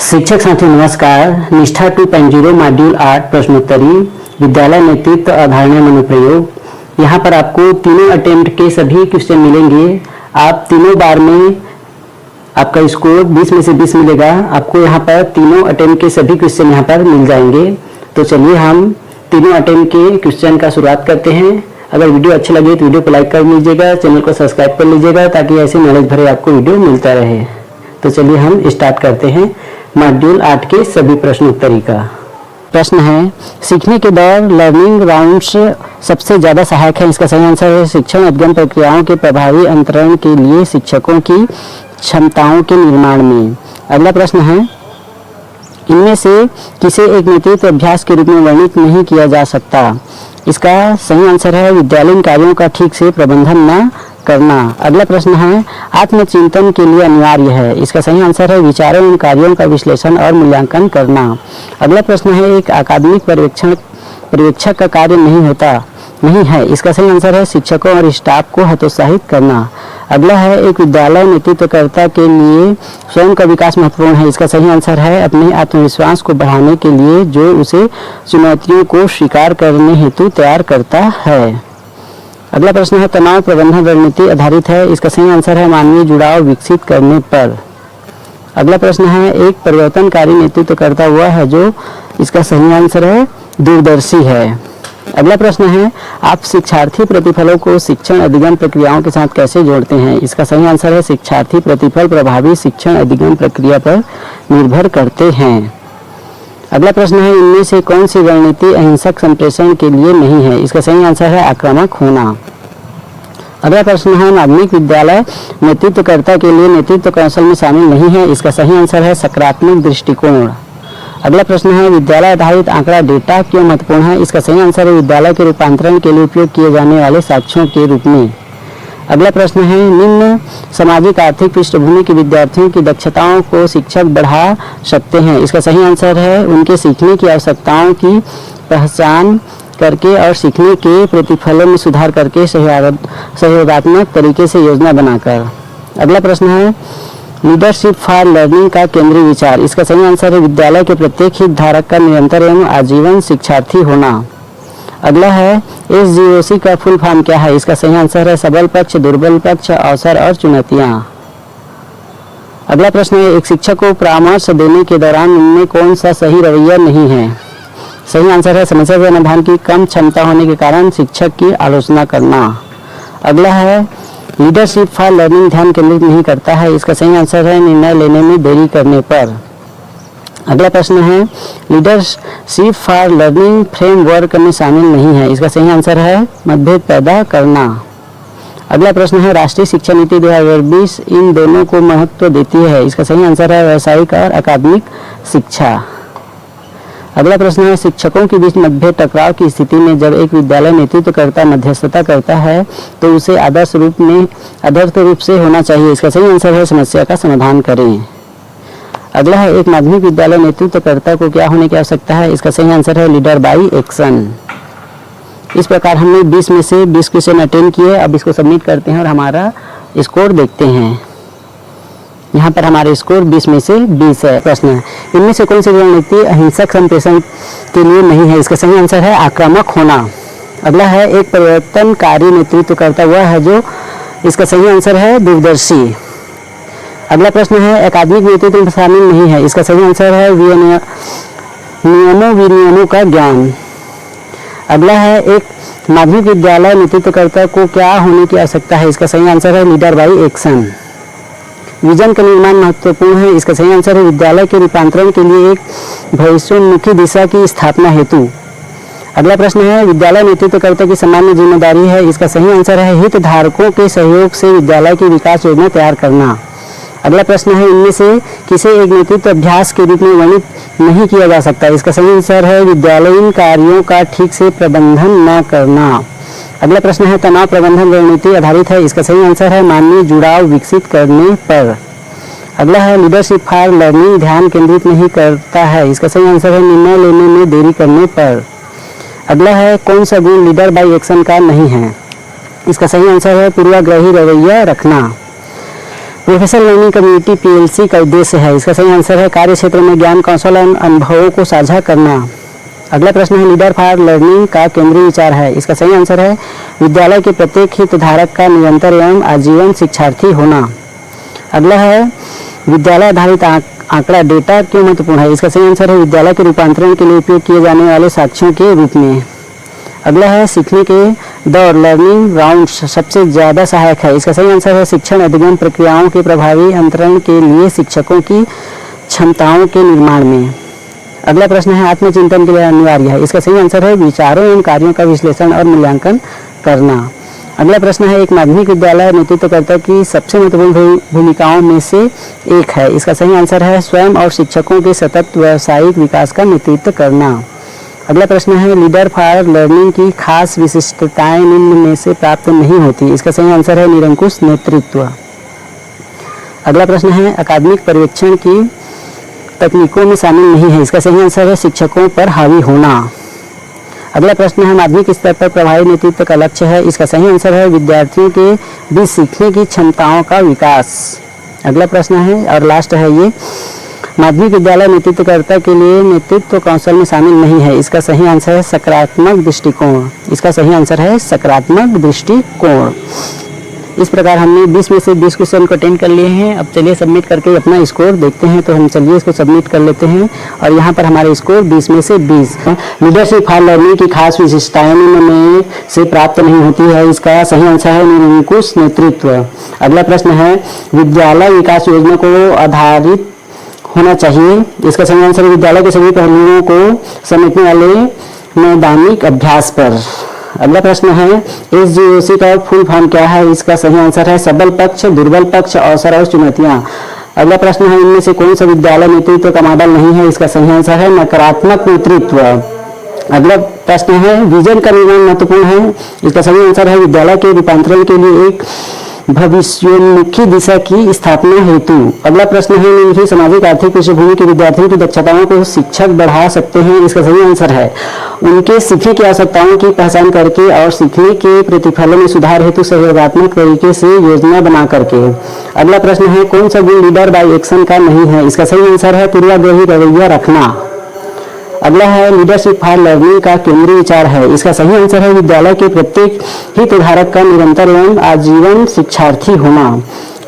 शिक्षक साथियों नमस्कार। निष्ठा 2.0 मॉड्यूल 8 प्रश्नोत्तरी विद्यालय नेतृत्व अवधारणा में अनुप्रयोग। यहाँ पर आपको तीनों अटेम्प्ट के सभी क्वेश्चन मिलेंगे। आप तीनों बार में आपका स्कोर 20 में से 20 मिलेगा। आपको यहाँ पर तीनों अटेम्प्ट के सभी क्वेश्चन यहाँ पर मिल जाएंगे। तो चलिए हम तीनों अटेम्प्ट के क्वेश्चन का शुरुआत करते हैं। अगर वीडियो अच्छी लगे तो वीडियो को लाइक कर लीजिएगा, चैनल को सब्सक्राइब कर लीजिएगा ताकि ऐसे नॉलेज भरे आपको वीडियो मिलता रहे। तो चलिए हम स्टार्ट करते हैं मॉड्यूल 8 के सभी प्रश्नोत्तरी का। प्रश्न है, सीखने के दौर लर्निंग राउंड्स सबसे ज़्यादा सहायक है। इसका सही आंसर है शिक्षण अध्ययन प्रक्रियाओं के प्रभावी अंतरण के लिए शिक्षकों की क्षमताओं के निर्माण में। अगला प्रश्न है, इनमें से किसे एक नेतृत्व अभ्यास के रूप में वर्णित नहीं किया जा सकता। इसका सही आंसर है विद्यालयीन कार्यों का ठीक से प्रबंधन न करना। अगला प्रश्न है, आत्मचिंतन के लिए अनिवार्य है। इसका सही आंसर है विचारों एवं कार्यों का विश्लेषण और मूल्यांकन करना। अगला प्रश्न है, एक अकादमिक पर्यवेक्षक का कार्य नहीं है। इसका सही आंसर है शिक्षकों और स्टाफ को हतोत्साहित करना। अगला है, एक विद्यालय नेतृत्वकर्ता के लिए स्वयं का विकास महत्वपूर्ण है। इसका सही आंसर है अपने आत्मविश्वास को बढ़ाने के लिए जो उसे चुनौतियों को स्वीकार करने हेतु तैयार करता है। अगला प्रश्न है, तनाव प्रबंधन रणनीति आधारित है। इसका सही आंसर है मानवीय जुड़ाव विकसित करने पर। अगला प्रश्न है, एक परिवर्तनकारी नेतृत्वकर्ता हुआ है जो। इसका सही आंसर है दूरदर्शी है। अगला प्रश्न है, आप शिक्षार्थी प्रतिफलों को शिक्षण अधिगम प्रक्रियाओं के साथ कैसे जोड़ते हैं। इसका सही आंसर है शिक्षार्थी प्रतिफल प्रभावी शिक्षण अधिगम प्रक्रिया पर निर्भर करते हैं। अगला प्रश्न है, इनमें से कौन सी रणनीति अहिंसक संप्रेषण के लिए नहीं है। इसका सही आंसर है आक्रामक होना। अगला प्रश्न है, माध्यमिक विद्यालय नेतृत्वकर्ता के लिए नेतृत्व कौशल में शामिल नहीं है। इसका सही आंसर है सकारात्मक दृष्टिकोण। अगला प्रश्न है, विद्यालय आधारित आंकड़ा डेटा क्यों महत्वपूर्ण है। इसका सही आंसर है विद्यालय के रूपांतरण के लिए उपयोग किए जाने वाले साक्ष्यों के रूप में। अगला प्रश्न है, निम्न सामाजिक आर्थिक पृष्ठभूमि के विद्यार्थियों की दक्षताओं को शिक्षक बढ़ा सकते हैं। इसका सही आंसर है उनके सीखने की आवश्यकताओं की पहचान करके और सीखने के प्रतिफलों में सुधार करके सहयोगात्मक तरीके से योजना बनाकर। अगला प्रश्न है, लीडरशिप फॉर लर्निंग का केंद्रीय विचार। इसका सही आंसर है विद्यालय के प्रत्येक हितधारक का निरंतर एवं आजीवन शिक्षार्थी होना। अगला है, SGOC का फुल फॉर्म क्या है। इसका सही आंसर है सबल पक्ष, दुर्बल पक्ष, अवसर और चुनौतियां। अगला प्रश्न है, एक शिक्षक को परामर्श देने के दौरान उनमें कौन सा सही रवैया नहीं है। सही आंसर है समस्या के समाधान की कम क्षमता होने के कारण शिक्षक की आलोचना करना। अगला है, लीडरशिप फॉर लर्निंग ध्यान केंद्रित नहीं करता है। इसका सही आंसर है निर्णय लेने में देरी करने पर। अगला प्रश्न है, लीडरशिप फॉर लर्निंग फ्रेमवर्क में शामिल नहीं है। इसका सही आंसर है मतभेद पैदा करना। अगला प्रश्न है, राष्ट्रीय शिक्षा नीति 2020 इन दोनों को महत्व देती है। इसका सही आंसर है व्यावसायिक और अकादमिक शिक्षा। अगला प्रश्न है, शिक्षकों के बीच मतभेद टकराव की स्थिति में जब एक विद्यालय नेतृत्वकर्ता मध्यस्थता करता है तो उसे आदर्श रूप से होना चाहिए। इसका सही आंसर है समस्या का समाधान करें। अगला है, एक माध्यमिक विद्यालय नेतृत्वकर्ता को क्या होने की आवश्यकता है। इसका सही आंसर है लीडर बाय एक्शन। इस प्रकार हमने 20 में से 20 क्वेश्चन अटेंड किए। अब इसको सबमिट करते हैं और हमारा स्कोर देखते हैं। यहाँ पर हमारे स्कोर 20 में से 20 है। प्रश्न है, इनमें से कौन सी रणनीति अहिंसक संप्रेषण के लिए नहीं है। इसका सही आंसर है आक्रामक होना। अगला है, एक परिवर्तनकारी नेतृत्वकर्ता हुआ है जो। इसका सही आंसर है दूरदर्शी। अगला प्रश्न है, अकादमिक नेतृत्व में शामिल नहीं है। इसका सही आंसर है नियमों विनियमों का ज्ञान। अगला है, एक माध्यमिक विद्यालय नेतृत्वकर्ता को क्या होने की आवश्यकता है। इसका सही आंसर है लीडर बाय एक्शन। विजन का निर्माण महत्वपूर्ण है। इसका सही आंसर है विद्यालय के रूपांतरण के लिए एक भविष्योन्मुखी दिशा की स्थापना हेतु। अगला प्रश्न है, विद्यालय नेतृत्वकर्ता की सामान्य जिम्मेदारी है। इसका सही आंसर है हितधारकों के सहयोग से विद्यालय की विकास योजना तैयार करना। अगला प्रश्न है, इनमें से किसे एक नेतृत्व अभ्यास के रूप में वर्णित नहीं किया जा सकता। इसका सही आंसर है विद्यालयीन कार्यों का ठीक से प्रबंधन न करना। अगला प्रश्न है, तनाव प्रबंधन रणनीति आधारित है। इसका सही आंसर है मानवीय जुड़ाव विकसित करने पर। अगला है, लीडरशिप फॉर लर्निंग ध्यान केंद्रित नहीं करता है। इसका सही आंसर है निर्णय लेने में देरी करने पर। अगला है, कौन सा गुण लीडर बाय एक्शन का नहीं है। इसका सही आंसर है पूर्वाग्रही रवैया रखना। प्रोफेशनल लर्निंग कम्युनिटी पीएलसी का उद्देश्य है, इसका सही आंसर है कार्य क्षेत्र में ज्ञान, कौशल और अनुभवों को साझा करना। अगला प्रश्न है लीडर फॉर लर्निंग का केंद्रीय विचार है, इसका सही आंसर है विद्यालय के प्रत्येक हितधारक का निरंतर एवं आजीवन शिक्षार्थी होना। अगला है विद्यालय आधारित आंकड़ा डेटा क्यों महत्वपूर्ण है, इसका सही आंसर है विद्यालय के रूपांतरण के लिए उपयोग किए जाने वाले साक्ष्यों के रूप में। अगला है सीखने के दौर लर्निंग राउंड सबसे ज़्यादा सहायक है, इसका सही आंसर है शिक्षण अधिगम प्रक्रियाओं के प्रभावी अंतरण के लिए शिक्षकों की क्षमताओं के निर्माण में। अगला प्रश्न है आत्मचिंतन के लिए अनिवार्य है, इसका सही आंसर है विचारों एवं कार्यों का विश्लेषण और मूल्यांकन करना। अगला प्रश्न है एक माध्यमिक विद्यालय नेतृत्वकर्ता की सबसे महत्वपूर्ण भूमिकाओं में से एक है, इसका सही आंसर है स्वयं और शिक्षकों के सतत व्यावसायिक विकास का नेतृत्व करना। अगला प्रश्न है लीडर फॉर लर्निंग की खास विशिष्टताएं निम्न में से प्राप्त नहीं होती, इसका सही आंसर है निरंकुश नेतृत्व। अगला प्रश्न है अकादमिक पर्यवेक्षण की तकनीकों में शामिल नहीं है, इसका सही आंसर है शिक्षकों पर हावी होना। अगला प्रश्न है माध्यमिक स्तर पर प्रभावी नेतृत्व का लक्ष्य है, इसका सही आंसर है विद्यार्थियों के बीच सीखने की क्षमताओं का विकास। अगला प्रश्न है और लास्ट है ये माध्यमिक विद्यालय नेतृत्वकर्ता के लिए नेतृत्व कौशल में शामिल नहीं है, इसका सही आंसर है सकारात्मक दृष्टिकोण। इसका सही आंसर है सकारात्मक दृष्टिकोण। इस प्रकार हमने 20 में से 20 क्वेश्चन को अटेंड कर लिए हैं। अब चलिए सबमिट करके अपना स्कोर देखते हैं। तो हम चलिए इसको सबमिट कर लेते हैं और यहाँ पर हमारे स्कोर 20 में से 20 है। लीडरशिप फॉर लर्निंग की खास विशेषताएं में से प्राप्त नहीं होती है, इसका सही आंसर है निरंकुश नेतृत्व। अगला प्रश्न है विद्यालय विकास योजना को आधारित होना चाहिए, इसका सही आंसर विद्यालय के सभी पहलुओं को समेटने वाले नैदानिक अभ्यास पर। अगला प्रश्न है SGOC का फुल फॉर्म क्या है, इसका सही आंसर है सबल पक्ष, दुर्बल पक्ष, अवसर और चुनौतियां। अगला प्रश्न है इनमें से कौन सा विद्यालय नेतृत्व का मॉडल नहीं है, इसका सही आंसर है नकारात्मक नेतृत्व। अगला प्रश्न है विजन का निर्माण महत्वपूर्ण है, इसका सही आंसर है विद्यालय के रूपांतरण के लिए एक भविष्योन्मुखी दिशा की स्थापना हेतु। अगला प्रश्न है निम्नलिखित सामाजिक आर्थिक पृष्ठभूमि के विद्यार्थियों की दक्षताओं को शिक्षक बढ़ा सकते हैं, इसका सही आंसर है उनके सीखने की आवश्यकताओं की पहचान करके और सीखने के प्रतिफलों में सुधार हेतु सहयोगात्मक तरीके से योजना बना करके। अगला प्रश्न है कौन सा गुण लीडर बाय एक्शन का नहीं है, इसका सही आंसर है पूर्वाग्रही रवैया रखना। अगला है लीडरशिप फॉर लर्निंग का केंद्रीय विचार है, इसका सही आंसर है विद्यालय के प्रत्येक हितधारक का निरंतर एवं आजीवन शिक्षार्थी होना।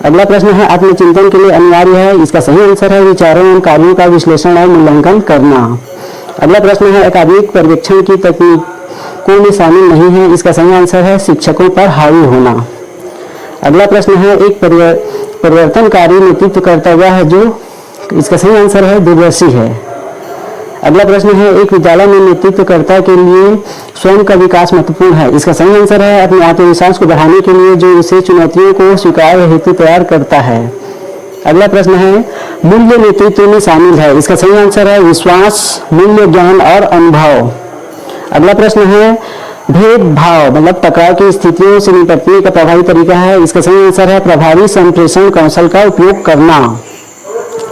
अगला प्रश्न है आत्मचिंतन के लिए अनिवार्य है, इसका सही आंसर है विचारों एवं कार्यों का विश्लेषण और मूल्यांकन करना। अगला प्रश्न है अकादमिक पर्यवेक्षण की तकनीकों में शामिल नहीं है, इसका सही आंसर है शिक्षकों पर हावी होना। अगला प्रश्न है एक परिवर्तनकारी नेतृत्व करता हुआ है जो, इसका सही आंसर है दूरदर्शी है। अगला प्रश्न है एक विद्यालय में नेतृत्वकर्ता के लिए स्वयं का विकास महत्वपूर्ण है, इसका सही आंसर है अपने आत्मविश्वास को बढ़ाने के लिए जो उसे चुनौतियों को स्वीकार हेतु तैयार करता है। अगला प्रश्न है मूल्य नेतृत्व में शामिल है, इसका सही आंसर है विश्वास, मूल्य, ज्ञान और अनुभव। अगला प्रश्न है भेदभाव मतलब टकराव की स्थितियों से निपटने का प्रभावी तरीका है, इसका सही आंसर है प्रभावी संप्रेषण कौशल का उपयोग करना।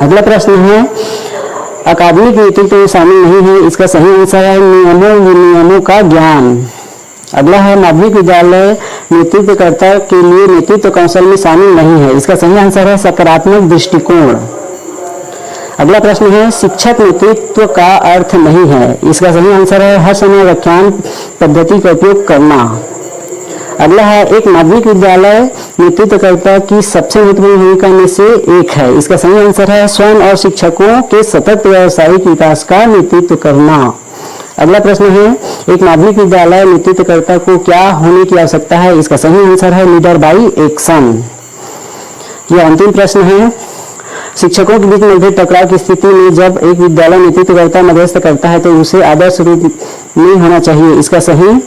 अगला प्रश्न है अकादमिक नेतृत्व में शामिल नहीं है, इसका सही आंसर है नियमों का ज्ञान। अगला है माध्यमिक विद्यालय नेतृत्वकर्ता के लिए नेतृत्व कौशल में शामिल नहीं है, इसका सही आंसर है सकारात्मक दृष्टिकोण। अगला प्रश्न है शिक्षक नेतृत्व का अर्थ नहीं है, इसका सही आंसर है हर समय व्याख्यान पद्धति का उपयोग करना। अगला है एक माध्यमिक विद्यालय नेतृत्वकर्ता की सबसे महत्वपूर्ण भूमिका में से एक है, इसका सही आंसर है स्वयं और शिक्षकों के सतत व्यावसायिक विकास का नेतृत्व करना। अगला प्रश्न है एक माध्यमिक विद्यालय नेतृत्वकर्ता को क्या होने की आवश्यकता है, इसका सही आंसर है लीडर बाय एक्शन। यह अंतिम प्रश्न है शिक्षकों के बीच मतभेद टकराव की स्थिति में जब एक विद्यालय नेतृत्वकर्ता मध्यस्थ करता है तो उसे आदर्श रूप में होना चाहिए, इसका सही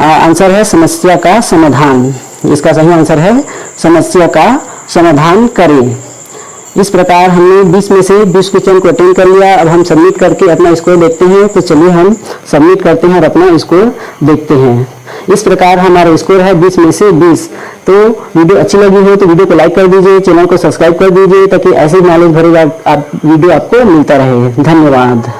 आंसर है समस्या का समाधान। इसका सही आंसर है समस्या का समाधान करें। इस प्रकार हमने 20 में से 20 क्वेश्चन को अटेंड कर लिया। अब हम सबमिट करके अपना स्कोर देखते हैं। तो चलिए हम सबमिट करते हैं और अपना स्कोर देखते हैं। इस प्रकार हमारा स्कोर है 20 में से 20। तो वीडियो अच्छी लगी हो तो वीडियो को लाइक कर दीजिए, चैनल को सब्सक्राइब कर दीजिए ताकि ऐसे नॉलेज भरे वीडियो आपको मिलता रहे। धन्यवाद।